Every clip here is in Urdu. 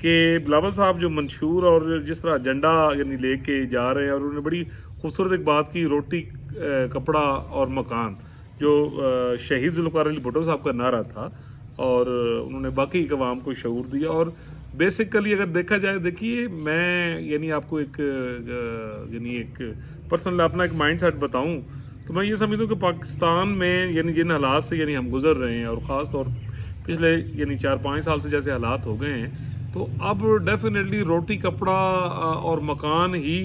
کہ بلاول صاحب جو منشور اور جس طرح ایجنڈا یعنی لے کے جا رہے ہیں، اور انہوں نے بڑی خوبصورت ایک بات کی، روٹی کپڑا اور مکان، جو شہید ذوالفقار علی بھٹو صاحب کا نعرہ تھا، اور انہوں نے باقی عوام کو شعور دیا. اور بیسیکلی اگر دیکھا جائے، دیکھیے میں یعنی آپ کو ایک یعنی ایک پرسنل اپنا ایک مائنڈ سیٹ بتاؤں تو میں یہ سمجھتا ہوں کہ پاکستان میں یعنی جن حالات سے یعنی ہم گزر رہے ہیں، اور خاص طور پچھلے یعنی 4-5 سال سے جیسے حالات ہو گئے ہیں، تو اب ڈیفینیٹلی روٹی کپڑا اور مکان ہی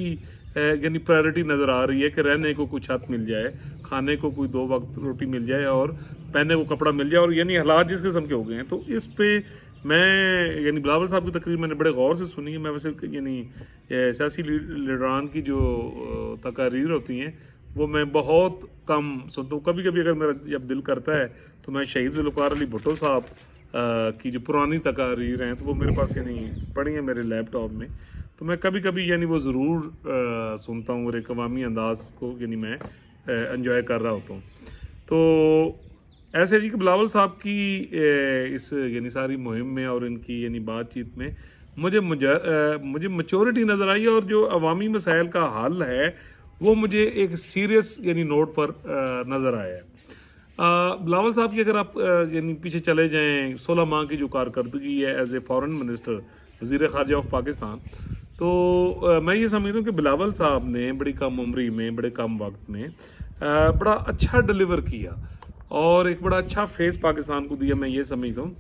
یعنی پرائرٹی نظر آ رہی ہے، کہ رہنے کو کوئی چھت مل جائے، کھانے کو کوئی 2 وقت روٹی مل جائے، اور پہننے کو کپڑا مل جائے. اور یعنی حالات جس قسم کے ہو گئے ہیں، تو اس پہ میں یعنی بلاول صاحب کی تقریر میں نے بڑے غور سے سنی ہے. میں ویسے یعنی سیاسی لیڈران کی جو تقاریر ہوتی ہیں وہ میں بہت کم سنتا ہوں. کبھی کبھی اگر میرا جب دل کرتا ہے تو میں شہید ذوالفقار علی بھٹو صاحب کی جو پرانی تقاریر ہیں تو وہ میرے پاس یعنی پڑھی ہیں میرے لیپ ٹاپ میں، تو میں کبھی کبھی یعنی وہ ضرور سنتا ہوں، اور ایک عوامی انداز کو یعنی میں انجوائے کر رہا ہوتا ہوں. تو ایسے جی کہ بلاول صاحب کی اس یعنی ساری مہم میں اور ان کی یعنی بات چیت میں مجھے میچورٹی نظر آئی ہے، اور جو عوامی مسائل کا حل ہے وہ مجھے ایک سیریس یعنی نوٹ پر نظر آیا ہے. بلاول صاحب کی اگر آپ یعنی پیچھے چلے جائیں 16 ماہ کی جو کارکردگی ہے ایز اے فارن منسٹر، وزیر خارجہ آف پاکستان، تو میں یہ سمجھتا ہوں کہ بلاول صاحب نے بڑی کم عمری میں، بڑے کم وقت میں بڑا اچھا ڈیلیور کیا، اور ایک بڑا اچھا فیس پاکستان کو دیا، میں یہ سمجھتا ہوں.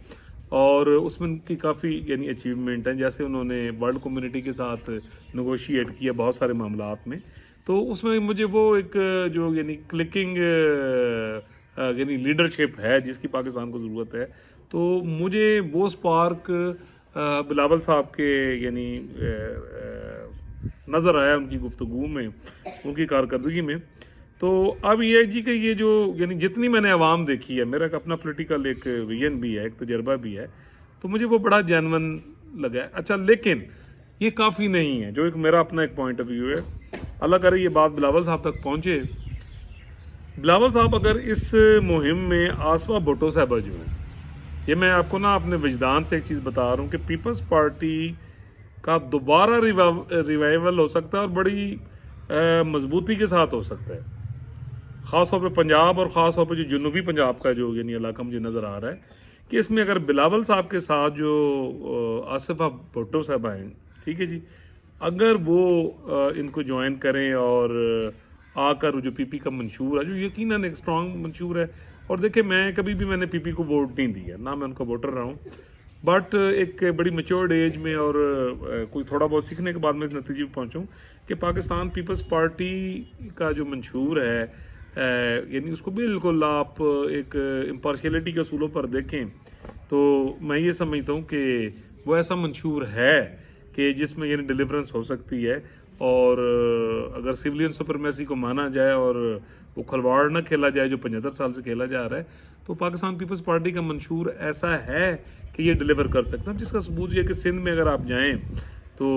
اور اس میں ان کی کافی یعنی اچیومنٹ ہیں، جیسے انہوں نے ورلڈ کمیونٹی کے ساتھ نیگوشیٹ کیا بہت سارے معاملات میں. تو اس میں مجھے وہ ایک جو یعنی کلکنگ یعنی لیڈرشپ ہے جس کی پاکستان کو ضرورت ہے، تو مجھے وہ سپارک بلاول صاحب کے یعنی نظر آیا ان کی گفتگو میں، ان کی کارکردگی میں. تو اب یہ جی کہ یہ جو یعنی جتنی میں نے عوام دیکھی ہے، میرا اپنا پولیٹیکل ایک ویژن بھی ہے، ایک تجربہ بھی ہے، تو مجھے وہ بڑا جینون لگا ہے. اچھا، لیکن یہ کافی نہیں ہے، جو ایک میرا اپنا ایک پوائنٹ آف ویو ہے. اللہ کرے یہ بات بلاول صاحب تک پہنچے. بلاول صاحب اگر اس مہم میں آصفہ بھٹو صاحبہ جو ہیں، یہ میں آپ کو نا اپنے وجدان سے ایک چیز بتا رہا ہوں کہ پیپلز پارٹی کا دوبارہ ریوائول ہو سکتا ہے، اور بڑی مضبوطی کے ساتھ ہو سکتا ہے، خاص طور پہ پنجاب، اور خاص طور پہ جو جنوبی پنجاب کا جو یعنی علاقہ مجھے نظر آ رہا ہے کہ اس میں اگر بلاول صاحب کے ساتھ جو آصفہ بھٹو صاحبہ ہیں، ٹھیک ہے جی، اگر وہ ان کو جوائن کریں اور آ کر جو پی پی کا منشور ہے، جو یقیناً ایک اسٹرانگ منشور ہے. اور دیکھیں میں کبھی بھی میں نے پی پی کو ووٹ نہیں دیا، نہ میں ان کا ووٹر رہا ہوں، بٹ ایک بڑی میچورڈ ایج میں اور کوئی تھوڑا بہت سیکھنے کے بعد میں اس نتیجے پہ پہنچوں کہ پاکستان پیپلز پارٹی کا جو منشور ہے یعنی اس کو بالکل آپ ایک امپارشیلٹی کے اصولوں پر دیکھیں تو میں یہ سمجھتا ہوں کہ وہ ایسا منشور ہے کہ جس میں یعنی ڈیلیورنس ہو سکتی ہے. اور اگر سویلین سپرمیسی کو مانا جائے اور وہ کھلواڑ نہ کھیلا جائے جو 75 سال سے کھیلا جا رہا ہے، تو پاکستان پیپلز پارٹی کا منشور ایسا ہے کہ یہ ڈیلیور کر سکتا ہے. جس کا ثبوت یہ کہ سندھ میں اگر آپ جائیں تو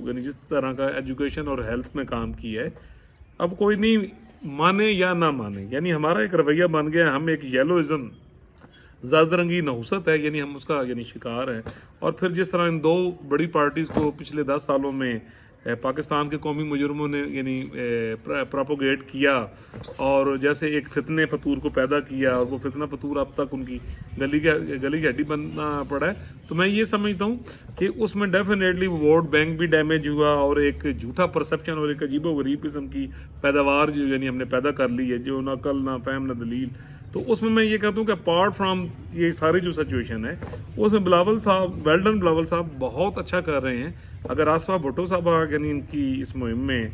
یعنی جس طرح کا ایجوکیشن اور ہیلتھ میں کام کیا ہے، اب کوئی نہیں مانے یا نہ مانے، یعنی ہمارا ایک رویہ بن گیا، ہم ایک یلوازم، زرد رنگی نحوست ہے، یعنی ہم اس کا یعنی شکار ہیں. اور پھر جس طرح ان 2 بڑی پارٹیز کو پچھلے 10 سالوں میں پاکستان کے قومی مجرموں نے یعنی پراپوگیٹ کیا، اور جیسے ایک فتنے فطور کو پیدا کیا، اور وہ فتنہ فطور اب تک ان کی گلی کی ہڈی بننا پڑا ہے. تو میں یہ سمجھتا ہوں کہ اس میں ڈیفینیٹلی ووٹ بینک بھی ڈیمیج ہوا، اور ایک جھوٹا پرسپشن اور ایک عجیب و غریب قسم کی پیداوار جو یعنی ہم نے پیدا کر لی ہے، جو نہ عقل نہ فہم نہ دلیل. تو اس میں یہ کہتا ہوں کہ اپارٹ فرام یہ ساری جو سچویشن ہے، اس میں بلاول صاحب، ویلڈن بلاول صاحب بہت اچھا کر رہے ہیں. اگر آصفہ بھٹو صاحب یعنی ان کی اس مہم میں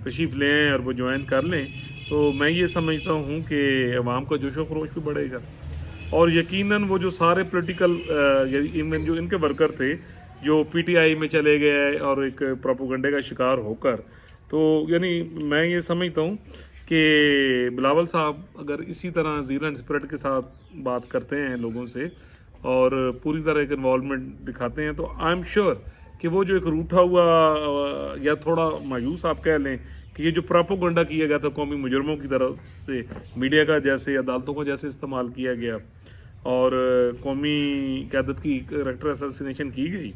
تشریف لیں اور وہ جوائن کر لیں، تو میں یہ سمجھتا ہوں کہ عوام کا جوش و خروش بھی بڑھے گا. اور یقیناً وہ جو سارے پولیٹیکل جو ان کے ورکر تھے جو پی ٹی آئی میں چلے گئے اور ایک پروپیگنڈے کا شکار ہو کر، تو یعنی میں یہ سمجھتا ہوں کہ بلاول صاحب اگر اسی طرح زیرو اینڈ اسپرٹ کے ساتھ بات کرتے ہیں لوگوں سے اور پوری طرح ایک انوالومنٹ دکھاتے ہیں، تو آئی ایم شیور کہ وہ جو ایک روٹھا ہوا یا تھوڑا مایوس آپ کہہ لیں کہ یہ جو پراپوگنڈا کیا گیا تھا قومی مجرموں کی طرف سے، میڈیا کا جیسے، عدالتوں کو جیسے استعمال کیا گیا، اور قومی قیادت کی کریکٹر اساسینیشن کی گئی،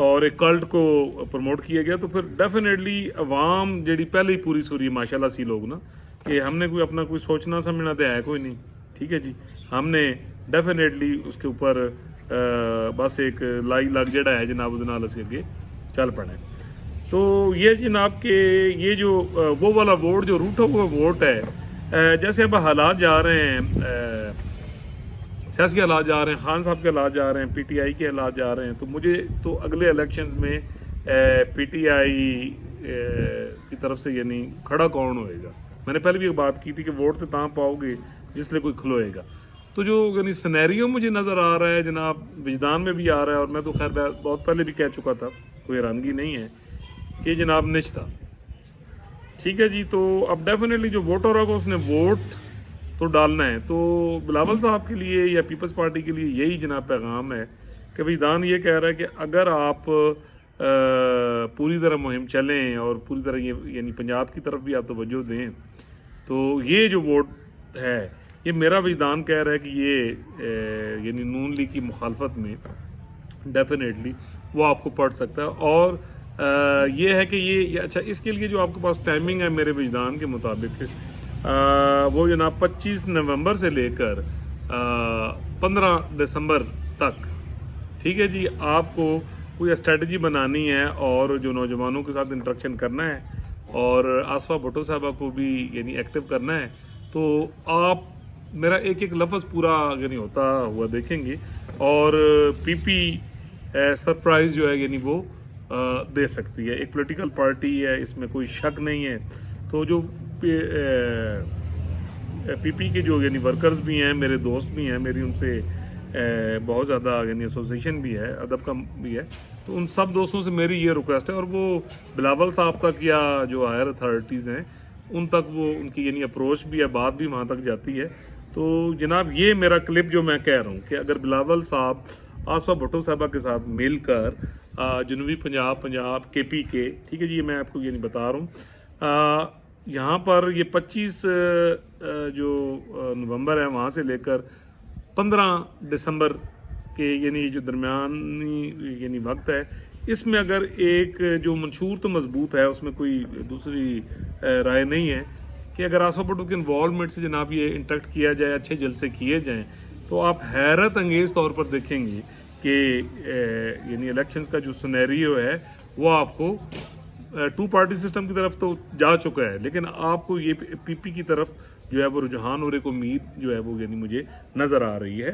اور ایک کلٹ کو پروموٹ کیا گیا تو پھر ڈیفینیٹلی عوام جڑی پہلے ہی پوری سوری ماشاءاللہ سی لوگ نا کہ ہم نے کوئی اپنا کوئی سوچنا سمجھنا تو ہے کوئی نہیں، ٹھیک ہے جی، ہم نے ڈیفینیٹلی اس کے اوپر بس ایک لائی لگ جڑا ہے جناب ادھر اسی اگے چل پڑے. تو یہ جناب کہ یہ جو وہ والا ووٹ جو روٹا ہوا ووٹ ہے، جیسے اب حالات جا رہے ہیں، سیاسی حالات جا رہے ہیں، خان صاحب کے حالات جا رہے ہیں، پی ٹی آئی کے حالات جا رہے ہیں، تو مجھے تو اگلے الیکشنز میں پی ٹی آئی کی طرف سے یعنی کھڑا کون ہوئے گا. میں نے پہلے بھی ایک بات کی تھی کہ ووٹ تو تاں پاؤ گے جس لئے کوئی کھلوئے گا. تو جو یعنی سینیریو مجھے نظر آ رہا ہے جناب، وجدان میں بھی آ رہا ہے، اور میں تو خیر بہت پہلے بھی کہہ چکا تھا، کوئی حیرانگی نہیں ہے کہ جناب نچتا، ٹھیک ہے جی. تو اب ڈیفینیٹلی جو ووٹر ہوگا اس نے ووٹ تو ڈالنا ہے. تو بلاول صاحب کے لیے یا پیپلز پارٹی کے لیے یہی جناب پیغام ہے کہ وجدان یہ کہہ رہا ہے کہ اگر آپ پوری طرح مہم چلیں اور پوری طرح یہ یعنی پنجاب کی طرف بھی آپ توجہ دیں، تو یہ جو ووٹ ہے یہ میرا وجدان کہہ رہا ہے کہ یہ یعنی نون لیگ کی مخالفت میں ڈیفینیٹلی وہ آپ کو پڑ سکتا ہے. اور یہ ہے کہ یہ اچھا اس کے لیے جو آپ کے پاس ٹائمنگ ہے میرے وجدان کے مطابق وہ جناب 25 نومبر سے لے کر 15 دسمبر تک، ٹھیک ہے جی، آپ کو کوئی اسٹریٹجی بنانی ہے اور جو نوجوانوں کے ساتھ انٹریکشن کرنا ہے اور آصفہ بھٹو صاحبہ کو بھی یعنی ایکٹیو کرنا ہے. تو آپ میرا ایک ایک لفظ پورا یعنی ہوتا ہوا دیکھیں گے، اور پی پی سرپرائز جو ہے یعنی وہ دے سکتی ہے. ایک پولیٹیکل پارٹی ہے، اس میں کوئی شک نہیں ہے. تو جو پی پی کے جو یعنی ورکرز بھی ہیں، میرے دوست بھی ہیں، میری ان سے بہت زیادہ یعنی ایسوسیشن بھی ہے، ادب کا بھی ہے، تو ان سب دوستوں سے میری یہ ریکویسٹ ہے، اور وہ بلاول صاحب تک یا جو ہائر اتھارٹیز ہیں ان تک وہ ان کی یعنی اپروچ بھی ہے، بات بھی وہاں تک جاتی ہے. تو جناب یہ میرا کلپ جو میں کہہ رہا ہوں کہ اگر بلاول صاحب آصفہ بھٹو صاحبہ کے ساتھ مل کر جنوبی پنجاب کے پی کے، ٹھیک ہے جی، میں آپ کو یعنی بتا رہا ہوں یہاں پر یہ 25 جو نومبر ہے وہاں سے لے کر 15 دسمبر کے یعنی جو درمیانی یعنی وقت ہے، اس میں اگر ایک جو منشور تو مضبوط ہے، اس میں کوئی دوسری رائے نہیں ہے کہ اگر آصفہ بھٹو کے انوالومنٹ سے جناب یہ انٹریکٹ کیا جائے، اچھے جلسے کیے جائیں، تو آپ حیرت انگیز طور پر دیکھیں گے کہ یعنی الیکشنز کا جو سینیریو ہے وہ آپ کو 2 پارٹی سسٹم کی طرف تو جا چکا ہے، لیکن آپ کو یہ پی پی کی طرف جو ہے وہ رجحان اور ایک امید جو ہے وہ یعنی مجھے نظر آ رہی ہے.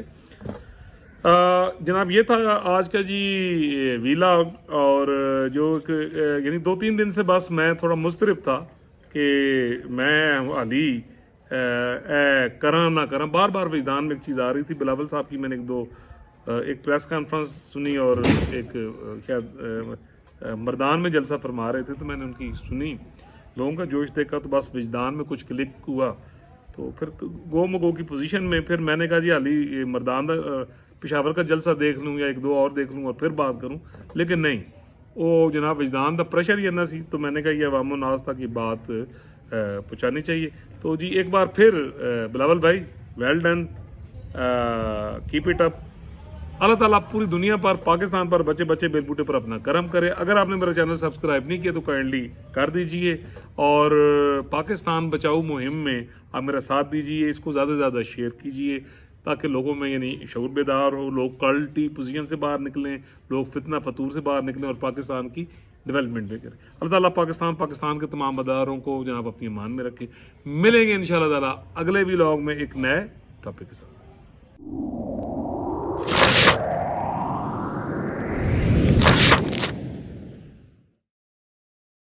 جناب یہ تھا آج کا جی ویلاگ، اور جو یعنی 2-3 دن سے بس میں تھوڑا مضطرب تھا کہ میں علی کراں نہ کراں، بار بار وجدان میں ایک چیز آ رہی تھی. بلاول صاحب کی میں نے ایک پریس کانفرنس سنی، اور ایک شاید مردان میں جلسہ فرما رہے تھے، تو میں نے ان کی سنی، لوگوں کا جوش دیکھا، تو بس وجدان میں کچھ کلک ہوا. تو پھر گو مگو کی پوزیشن میں پھر میں نے کہا جی علی مردان پشاور کا جلسہ دیکھ لوں یا 1-2 اور دیکھ لوں اور پھر بات کروں، لیکن نہیں، وہ جناب وجدان دا پریشر ہی نہ سی. تو میں نے کہا یہ عوام الناس تک یہ بات پہنچانی چاہیے. تو جی ایک بار پھر بلاول بھائی well done, keep it up. اللہ تعالیٰ پوری دنیا پر، پاکستان پر، بچے بچے بیل بوٹے پر اپنا کرم کرے. اگر آپ نے میرا چینل سبسکرائب نہیں کیا تو کائنڈلی کر دیجئے، اور پاکستان بچاؤ مہم میں آپ میرا ساتھ دیجئے، اس کو زیادہ سے زیادہ شیئر کیجئے تاکہ لوگوں میں یعنی شعور بیدار ہو، لوگ کلٹی پوزیشن سے باہر نکلیں، لوگ فتنہ فتور سے باہر نکلیں اور پاکستان کی ڈیولپمنٹ بھی کریں. اللہ تعالیٰ پاکستان کے تمام مداروں کو جناب اپنی امان میں رکھے. ملیں گے انشاءاللہ تعالیٰ اگلے ویلاگ میں ایک نئے ٹاپک کے ساتھ.